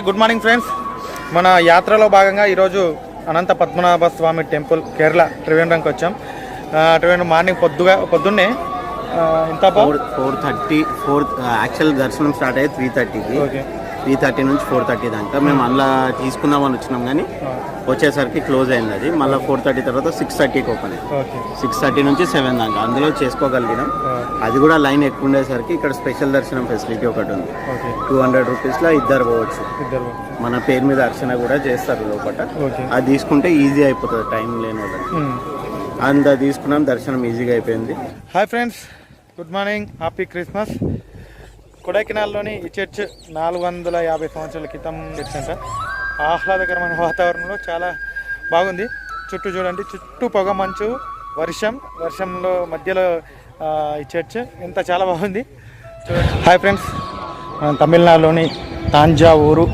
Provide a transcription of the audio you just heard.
Good morning friends. మన యాత్రలో భాగంగా ఈరోజు అనంత పద్మనాభ స్వామి టెంపుల్ కేరళ త్రివేంద్రంకి వచ్చాం. త్రివేంద్రం మార్నింగ్ పొద్దున్నే ఇంత 4:30 యాక్చువల్ దర్శనం స్టార్ట్ అయ్యి 3:30కి. 3:30 నుంచి 4:30 దాకా మేము అందులో తీసుకుందామని వచ్చినాం, కానీ వచ్చేసరికి క్లోజ్ అయింది. అది మళ్ళీ 4:30 తర్వాత 6:30కి ఓపెన్ అయింది. 6:30 నుంచి 7 దాకా అందులో చేసుకోగలిగినాం. అది కూడా లైన్ ఎక్కువ ఉండేసరికి ఇక్కడ స్పెషల్ దర్శనం ఫెసిలిటీ ఒకటి ఉంది. 200 రూపీస్లో ఇద్దరు పోవచ్చు. మన పేరు మీద అర్చన కూడా చేస్తారు లోపల. అది తీసుకుంటే ఈజీ అయిపోతుంది టైం లేని వాళ్ళకి. అంత తీసుకున్నాం, దర్శనం ఈజీగా అయిపోయింది. Hi friends, good morning, happy Christmas. కొడైకెనాల్లోని ఈ చర్చ్ 450 సంవత్సరాల క్రితం చర్చ్ అంట. ఆహ్లాదకరమైన వాతావరణంలో చాలా బాగుంది. చుట్టూ చూడండి, చుట్టూ పొగ మంచు, వర్షంలో మధ్యలో ఈ చర్చ్ ఎంత చాలా బాగుంది చూడండి. హాయ్ ఫ్రెండ్స్, తమిళనాడులోని తాంజావూరు